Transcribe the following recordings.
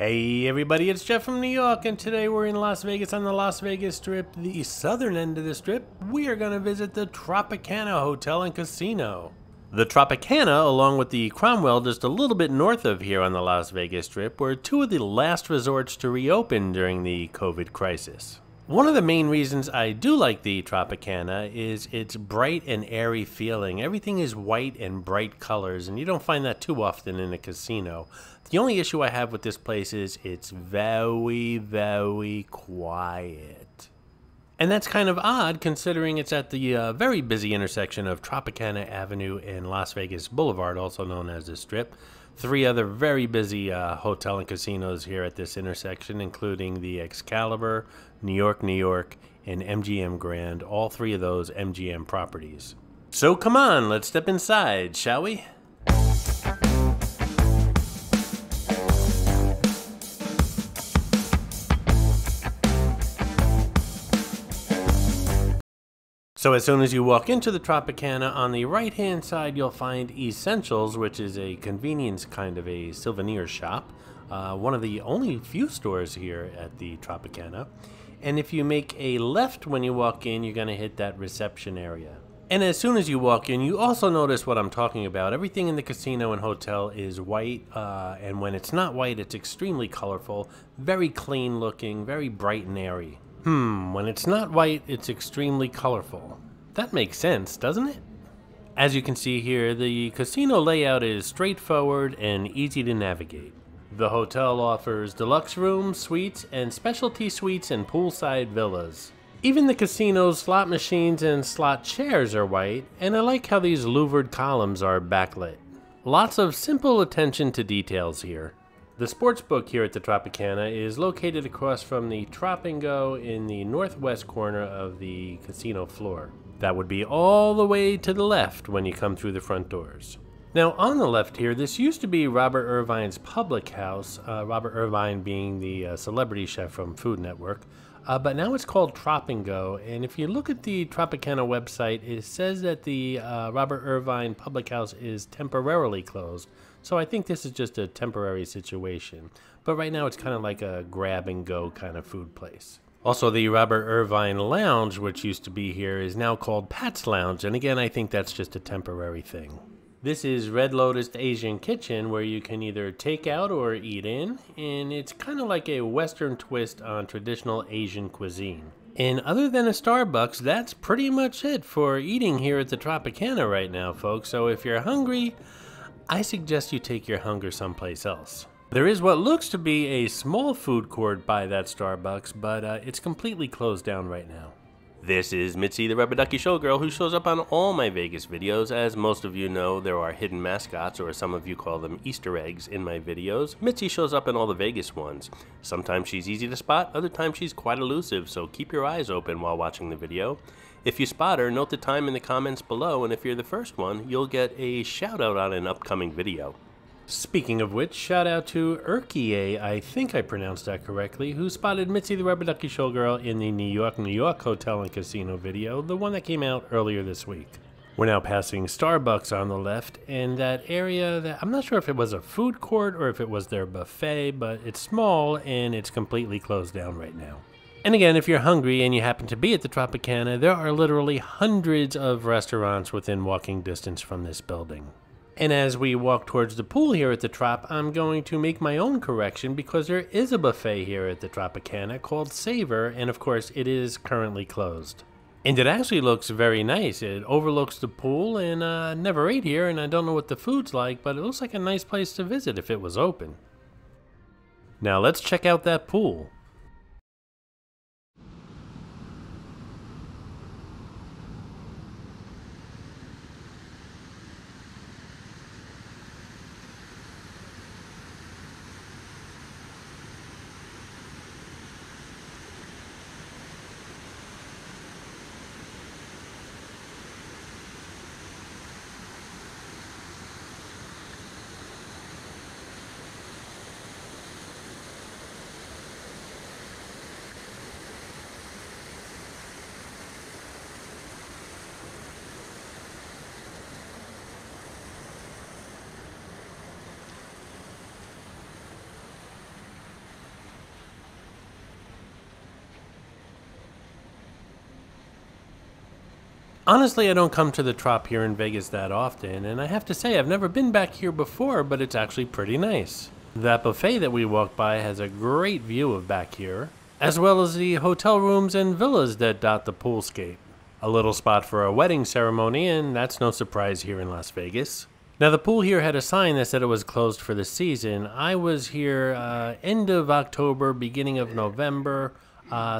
Hey everybody, it's Jeff from New York, and today we're in Las Vegas on the Las Vegas Strip, the southern end of the Strip. We are going to visit the Tropicana Hotel and Casino. The Tropicana, along with the Cromwell just a little bit north of here on the Las Vegas Strip, were two of the last resorts to reopen during the COVID crisis. One of the main reasons I do like the Tropicana is its bright and airy feeling. Everything is white and bright colors, and you don't find that too often in a casino. The only issue I have with this place is it's very, very quiet. And that's kind of odd considering it's at the very busy intersection of Tropicana Avenue and Las Vegas Boulevard, also known as the Strip. Three other very busy hotel and casinos here at this intersection, including the Excalibur, New York, and MGM Grand, all three of those MGM properties. So come on, let's step inside, shall we? So as soon as you walk into the Tropicana, on the right-hand side you'll find Essentials, which is a convenience kind of a souvenir shop. One of the only few stores here at the Tropicana. And if you make a left when you walk in, you're going to hit that reception area. And as soon as you walk in, you also notice what I'm talking about. Everything in the casino and hotel is white, and when it's not white, it's extremely colorful, very clean looking, very bright and airy. When it's not white, it's extremely colorful. That makes sense, doesn't it? As you can see here, the casino layout is straightforward and easy to navigate. The hotel offers deluxe rooms, suites, and specialty suites and poolside villas. Even the casino's slot machines and slot chairs are white, and I like how these louvered columns are backlit. Lots of simple attention to details here. The sportsbook here at the Tropicana is located across from the Trop and Go in the northwest corner of the casino floor. That would be all the way to the left when you come through the front doors. Now on the left here, this used to be Robert Irvine's public house, Robert Irvine being the celebrity chef from Food Network, but now it's called Trop and Go, and if you look at the Tropicana website, it says that the Robert Irvine public house is temporarily closed. So I think this is just a temporary situation. But right now it's kind of like a grab-and-go kind of food place. Also, the Robert Irvine Lounge, which used to be here, is now called Pat's Lounge. And again, I think that's just a temporary thing. This is Red Lotus Asian Kitchen, where you can either take out or eat in. And it's kind of like a Western twist on traditional Asian cuisine. And other than a Starbucks, that's pretty much it for eating here at the Tropicana right now, folks. So if you're hungry, I suggest you take your hunger someplace else. There is what looks to be a small food court by that Starbucks, but it's completely closed down right now. This is Mitzi, the Rubber Ducky Showgirl, who shows up on all my Vegas videos. As most of you know, there are hidden mascots, or some of you call them Easter eggs, in my videos. Mitzi shows up in all the Vegas ones. Sometimes she's easy to spot, other times she's quite elusive, so keep your eyes open while watching the video. If you spot her, note the time in the comments below, and if you're the first one, you'll get a shout out on an upcoming video. Speaking of which, shout out to Urkie, I think I pronounced that correctly, who spotted Mitzi the Rubber Ducky Showgirl in the New York Hotel and Casino video, the one that came out earlier this week. We're now passing Starbucks on the left, and that area that I'm not sure if it was a food court or if it was their buffet, but it's small and it's completely closed down right now. And again, if you're hungry and you happen to be at the Tropicana, there are literally hundreds of restaurants within walking distance from this building. And as we walk towards the pool here at the Trop, I'm going to make my own correction because there is a buffet here at the Tropicana called Savor, and of course it is currently closed. And it actually looks very nice. It overlooks the pool, and never ate here, and I don't know what the food's like, but it looks like a nice place to visit if it was open. Now let's check out that pool. Honestly, I don't come to the Trop here in Vegas that often, and I have to say I've never been back here before, but it's actually pretty nice. That buffet that we walked by has a great view of back here, as well as the hotel rooms and villas that dot the poolscape. A little spot for a wedding ceremony, and that's no surprise here in Las Vegas. Now, the pool here had a sign that said it was closed for the season. I was here end of October, beginning of November.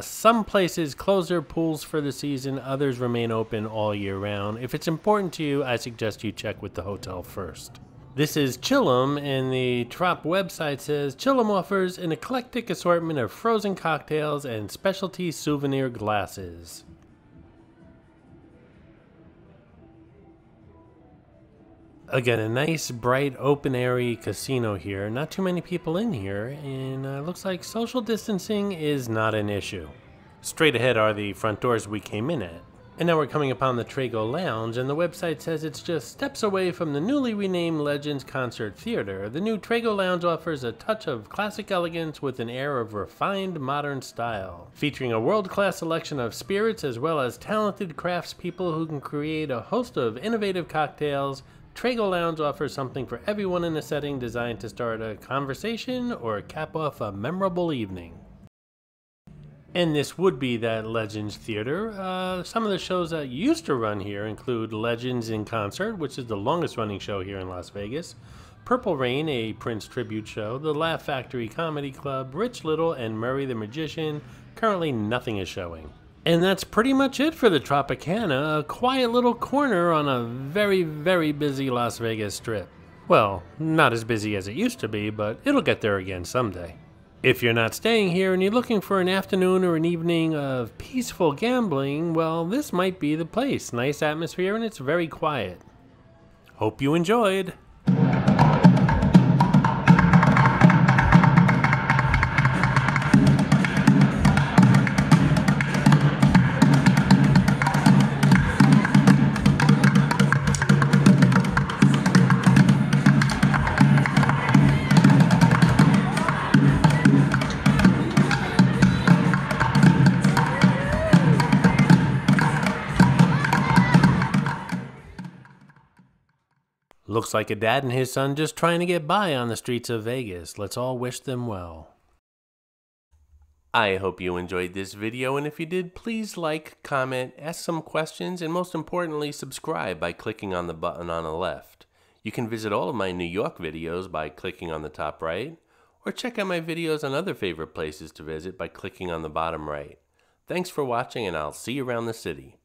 Some places close their pools for the season, others remain open all year round. If it's important to you, I suggest you check with the hotel first. This is Chillum, and the Trop website says Chillum offers an eclectic assortment of frozen cocktails and specialty souvenir glasses. Again, a nice, bright, open-airy casino here. Not too many people in here, and looks like social distancing is not an issue. Straight ahead are the front doors we came in at. And now we're coming upon the Trago Lounge, and the website says it's just steps away from the newly renamed Legends Concert Theater. The new Trago Lounge offers a touch of classic elegance with an air of refined modern style. Featuring a world-class selection of spirits as well as talented craftspeople who can create a host of innovative cocktails, Trago Lounge offers something for everyone in a setting designed to start a conversation or cap off a memorable evening. And this would be that Legends Theater. Some of the shows that used to run here include Legends in Concert, which is the longest running show here in Las Vegas, Purple Rain, a Prince tribute show, the Laugh Factory Comedy Club, Rich Little, and Murray the Magician. Currently nothing is showing. And that's pretty much it for the Tropicana, a quiet little corner on a very, very busy Las Vegas strip. Well, not as busy as it used to be, but it'll get there again someday. If you're not staying here and you're looking for an afternoon or an evening of peaceful gambling, well, this might be the place. Nice atmosphere and it's very quiet. Hope you enjoyed. Looks like a dad and his son just trying to get by on the streets of Vegas. Let's all wish them well. I hope you enjoyed this video, and if you did, please like, comment, ask some questions, and most importantly, subscribe by clicking on the button on the left. You can visit all of my New York videos by clicking on the top right, or check out my videos on other favorite places to visit by clicking on the bottom right. Thanks for watching, and I'll see you around the city.